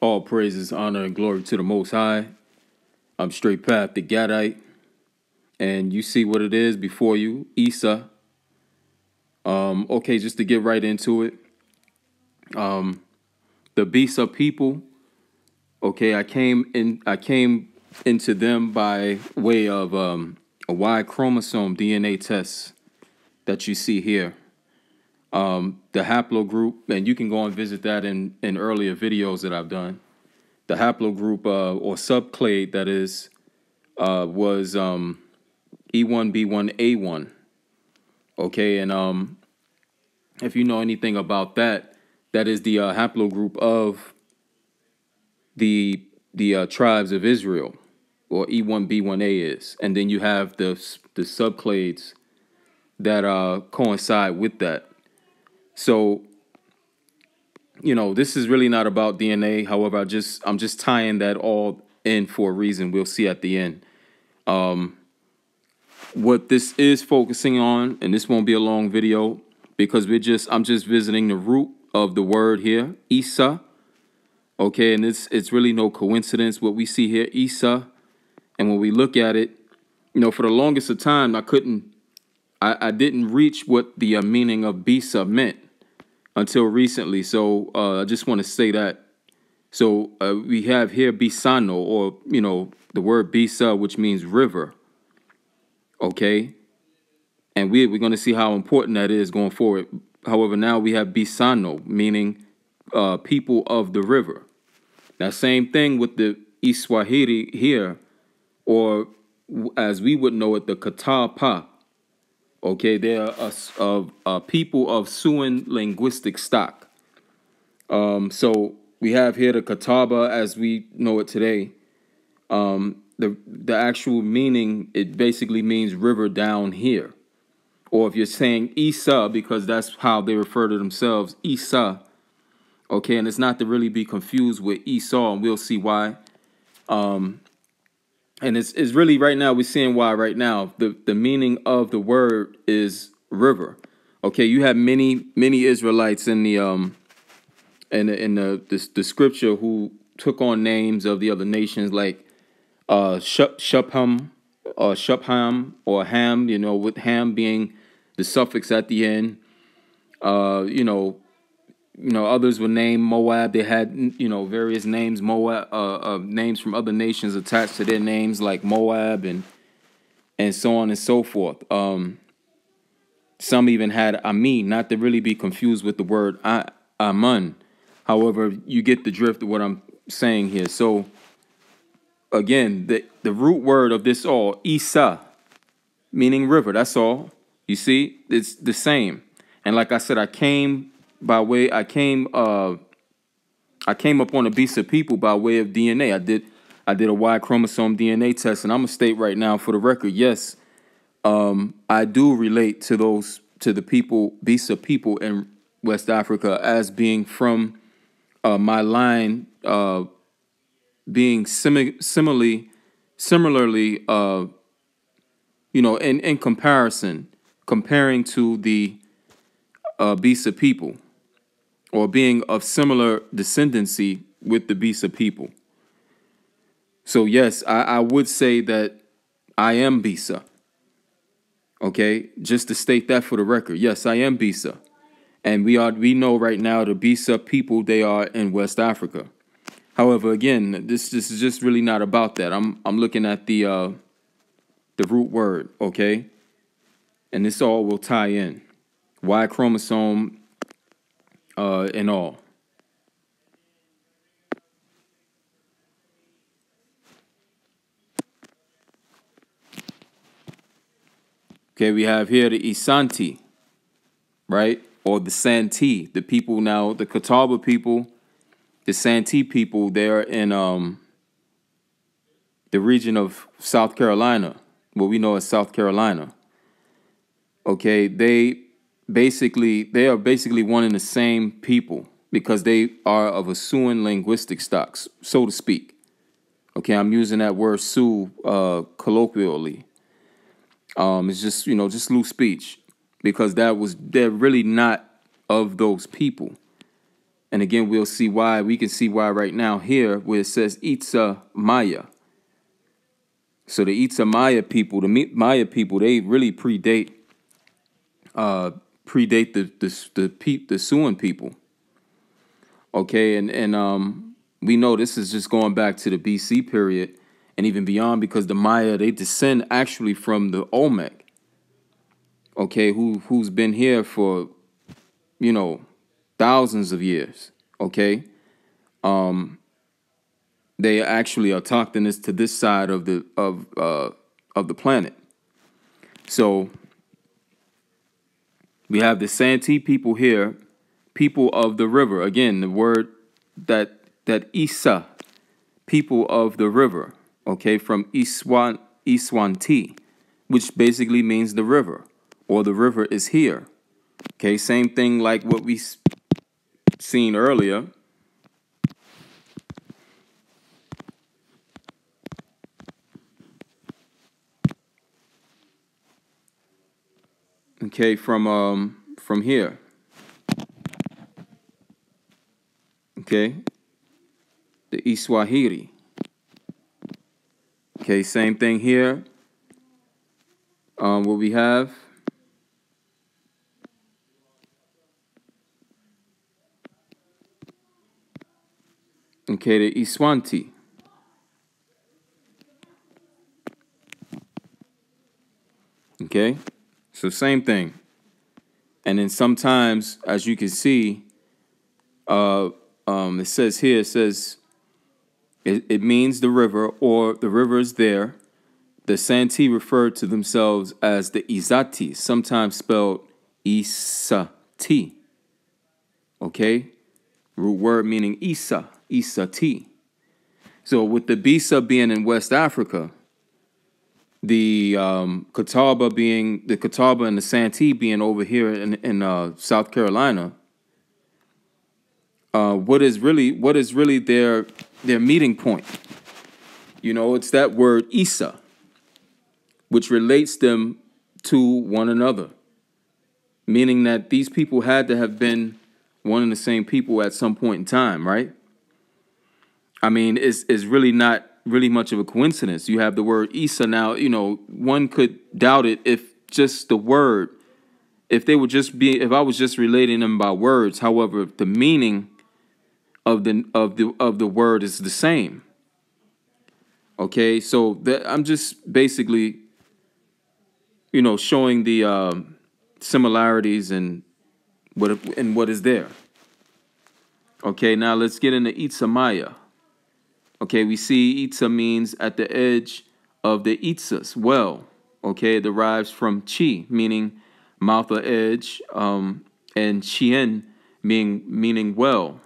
All praises, honor, and glory to the Most High. I'm Straight Path, the Gadite, and you see what it is before you, Issa. Okay, just to get right into it. The Bissa people. Okay, I came into them by way of a Y chromosome DNA test that you see here. The haplogroup, and you can go and visit that in earlier videos that I've done. The haplogroup or subclade, that is, was E1B1A1. Okay, and if you know anything about that, that is the haplogroup of the tribes of Israel, or E1B1A is, and then you have the subclades that coincide with that. So, you know, this is really not about DNA. However, I'm just tying that all in for a reason. We'll see at the end. What this is focusing on, and this won't be a long video because I'm just visiting the root of the word here, Issa. Okay, and it's really no coincidence what we see here, Issa. And when we look at it, you know, for the longest of time, I didn't reach what the meaning of Bissa meant until recently. So I just want to say that. So we have here Bissano, or, you know, the word Bissa, which means river. Okay. And we're going to see how important that is going forward. However, now we have Bissano, meaning people of the river. Now, same thing with the Iswahere here, or as we would know it, the Catawba. Okay, they are a people of Sioux linguistic stock. So we have here the Catawba as we know it today. The actual meaning, it basically means river down here. Or if you're saying Issa, because that's how they refer to themselves, Issa. Okay, and it's not to really be confused with Esau, and we'll see why. And it's really right now, we're seeing why right now. The meaning of the word is river. Okay, you have many Israelites in the scripture who took on names of the other nations, like Shupham or Ham, you know, with Ham being the suffix at the end. You know, others were named Moab. They had, you know, various names, Moab, names from other nations attached to their names, like Moab and so on and so forth. Some even had Amin, not to really be confused with the word Amun. However, you get the drift of what I'm saying here. So, again, the root word of this all, Issa, meaning river, that's all. You see, it's the same. And like I said, I came upon the Bissa people by way of DNA. I did a Y chromosome DNA test, and I'm gonna state right now for the record, yes, I do relate to the people, Bissa people in West Africa, as being from my line, being similarly, you know, in comparing to the Bissa people, or being of similar descendancy with the Bissa people. So yes, I would say that I am Bissa. Okay, just to state that for the record. Yes, I am Bissa. And we know right now the Bissa people, they are in West Africa. However, again, this is just really not about that. I'm looking at the root word, okay? And this all will tie in. Y chromosome and all. Okay, we have here the Isanti, right? Or the Santee. The people now, the Catawba people, the Santee people, they're in the region of South Carolina, what we know as South Carolina. Okay, they are basically one and the same people because they are of a Sioux linguistic stock, so to speak. Okay, I'm using that word Sioux colloquially. It's just, you know, just loose speech, because they're really not of those people. And again, we'll see why. We can see why right now here where it says Itza-Maya. So the Itza-Maya people, the Maya people, they really predate the Sioux people. Okay, and we know this is just going back to the BC period and even beyond, because the Maya, they descend actually from the Olmec. Okay, who's been here for, you know, thousands of years. Okay, they actually are autochthonous to this side of the planet. So we have the Santee people here, people of the river. Again, the word that Issa, people of the river. Okay, from Iswahe, which basically means the river, or the river is here. Okay, same thing like what we seen earlier. Okay, from here. Okay, the Iswahere. Okay, same thing here. What we have. Okay, the Iswanti. Okay, so same thing. And then sometimes, as you can see, it says here, it means the river, or the river is there. The Santee referred to themselves as the Isati, sometimes spelled Issati. Okay, root word meaning Issa, Issati. So with the Bissa being in West Africa, the Catawba and the Santee being over here in South Carolina, what is really their meeting point? You know, it's that word Issa, which relates them to one another, meaning that these people had to have been one and the same people at some point in time, right? I mean, it's really not really much of a coincidence. You have the word Issa now. You know, one could doubt it if just the word, if I was just relating them by words. However, the meaning of the word is the same. Okay, so I'm just basically, you know, showing the similarities and what is there. Okay, now let's get into Itza-Maya. Okay, we see Itza means at the edge of the Itzas, well. Okay, it derives from chi, meaning mouth or edge, and chien, meaning well.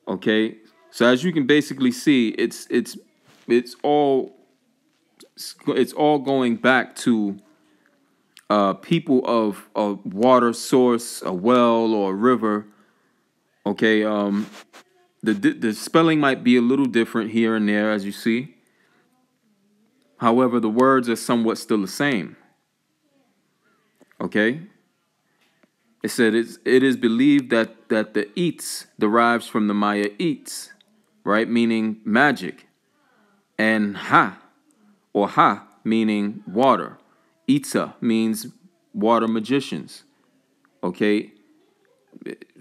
Okay, so as you can basically see, it's all going back to people of a water source, a well or a river. Okay, the spelling might be a little different here and there, as you see. However, the words are somewhat still the same. Okay, it said it is believed that the Itz derives from the Maya Itz, right, meaning magic, and ha meaning water. Itza means water magicians. Okay,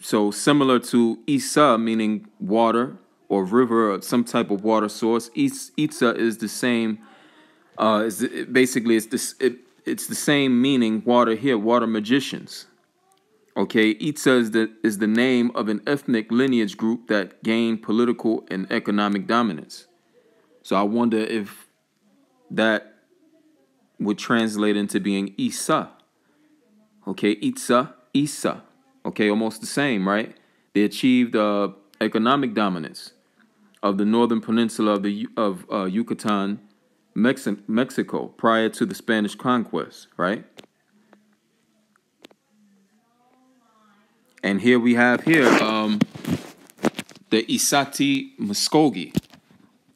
so similar to Issa meaning water or river or some type of water source, Itza is the same. Basically, it's the same meaning. Water here, water magicians. Okay, Itza is the name of an ethnic lineage group that gained political and economic dominance. So I wonder if that would translate into being Issa. Okay, Issa. Okay, almost the same, right? They achieved economic dominance of the northern peninsula of Yucatan, Mexico, prior to the Spanish conquest, right? And here we have the Isati-Muskogee,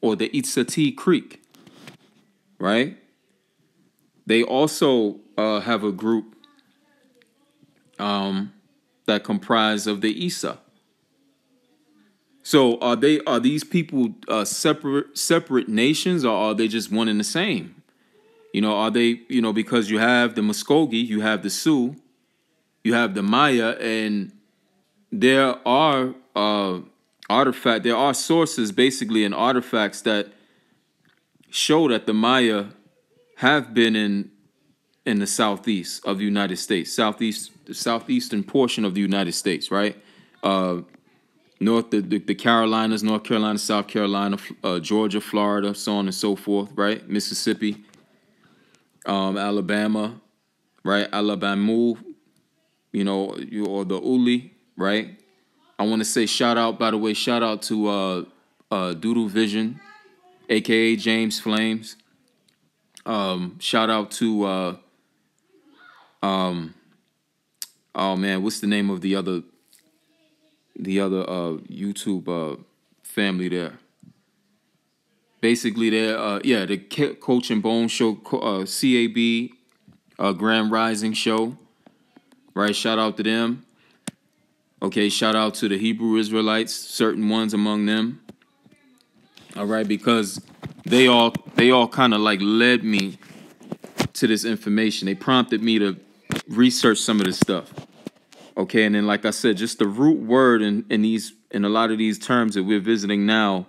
or the Itsati Creek, right? They also have a group that comprise of the Issa, So are these people separate nations, or are they just one and the same? Are they, because you have the Muskogee, you have the Sioux, you have the Maya, and there are there are sources basically and artifacts that show that the Maya have been in the southeast of the United States, the southeastern portion of the United States, right? The Carolinas, North Carolina, South Carolina, Georgia, Florida, so on and so forth, right? Mississippi, Alabama, right? Alabama, or the Uli, right? I want to say shout out to Doodle Vision, aka James Flames. Shout out to oh man, what's the name of the other YouTube family there? Basically, they're the Coach and Bone Show, CAB, Grand Rising Show, right? Shout out to them. Okay, shout out to the Hebrew Israelites, certain ones among them. All right, because they all kind of like led me to this information. They prompted me to research some of this stuff. Okay, and then like I said, just the root word in a lot of these terms that we're visiting now,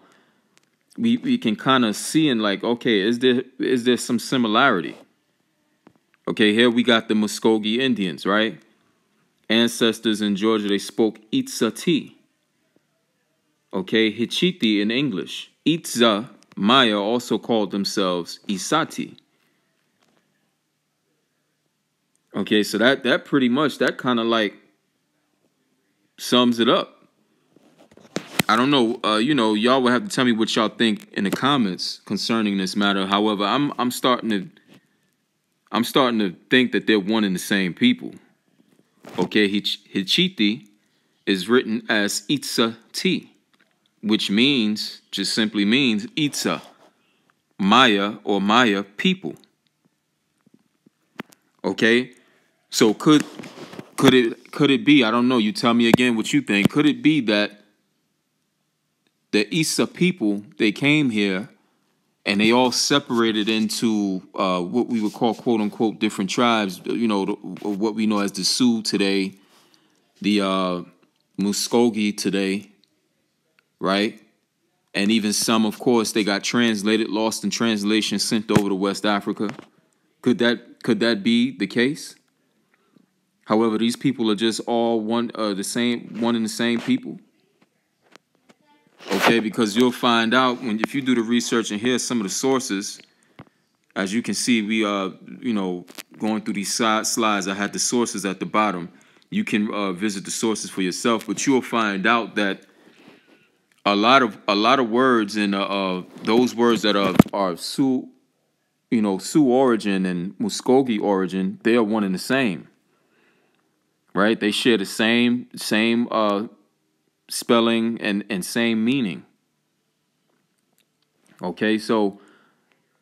we can kind of see in like, okay, is there some similarity? Okay, here we got the Muskogee Indians, right? Ancestors in Georgia, they spoke Itsati. Okay, Itschati in English. Itza-Maya also called themselves Issati. Okay, so that pretty much, that kind of like sums it up. I don't know, y'all will have to tell me what y'all think in the comments concerning this matter. However, I'm starting to think that they're one and the same people. Okay, Itschati is written as Itsati, which just simply means Itza, Maya or Maya people. Okay, so could it be? I don't know. You tell me again what you think. Could it be that the Issa people, they came here and they all separated into what we would call, quote unquote, different tribes? What we know as the Sioux today, the Muskogee today, right? And even some, of course, they got translated, lost in translation, sent over to West Africa. Could that be the case? However, these people are just all one and the same people. Okay, because you'll find out if you do the research and hear some of the sources. As you can see, we going through these slides. I had the sources at the bottom. You can visit the sources for yourself, but you'll find out that a lot of words in those words that are Sioux, Sioux origin and Muskogee origin, they are one and the same, right? They share the same spelling and same meaning. Okay, so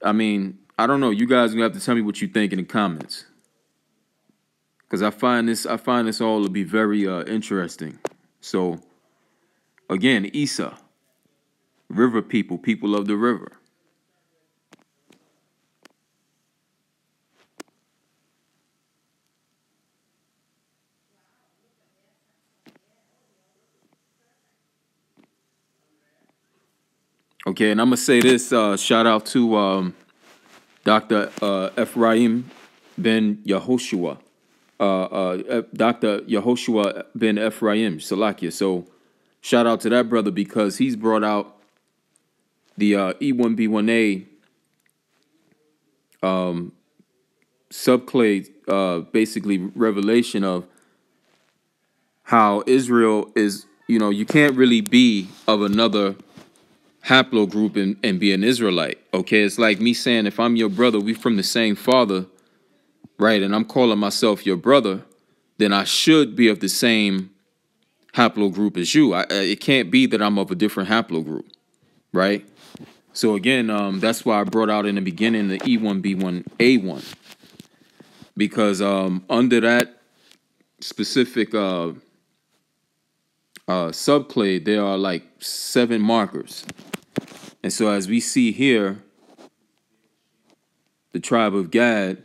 I mean, I don't know. You guys are gonna have to tell me what you think in the comments, because I find this all to be very interesting. So again, Issa, river people, people of the river. Okay, and I'm gonna say this. Shout out to Dr. Ephraim ben Yehoshua, Dr. Yehoshua ben Ephraim Salakia. So shout out to that brother, because he's brought out the E1B1A subclade, basically revelation of how Israel is, you can't really be of another haplogroup and be an Israelite. Okay, it's like me saying, if I'm your brother, we from the same father, right, and I'm calling myself your brother, then I should be of the same haplogroup as you. It can't be that I'm of a different haplogroup, right? So again, that's why I brought out in the beginning the E1B1A1, because under that specific subclade, there are like 7 markers. And so as we see here, the tribe of Gad,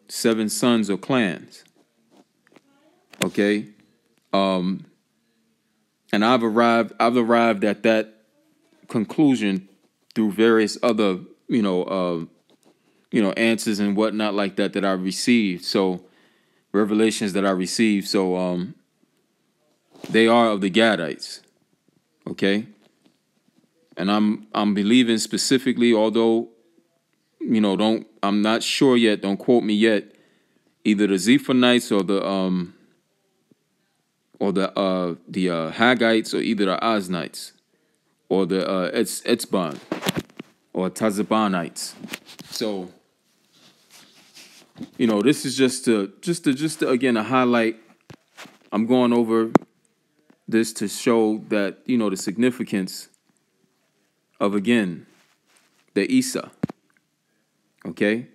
7 sons or clans. Okay. And I've arrived at that conclusion through various other, answers and whatnot like that I received. So revelations that I received. So they are of the Gadites. Okay. And I'm believing specifically, although, I'm not sure yet, don't quote me yet, either the Zephonites or the Haggites, or either the Osnites or the Etzban or Tazabanites. So, this is just to again a highlight. I'm going over this to show that, the significance of, again, the Issa. Okay?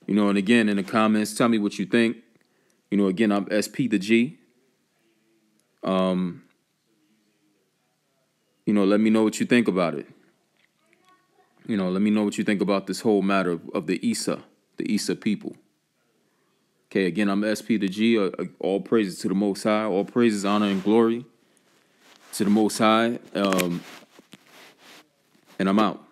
And again, in the comments, tell me what you think. Again, I'm SP the G. Let me know what you think about it. Let me know what you think about this whole matter of the Issa people. Okay, again, I'm SP the G. All praises to the Most High. All praises, honor, and glory to the Most High. And I'm out.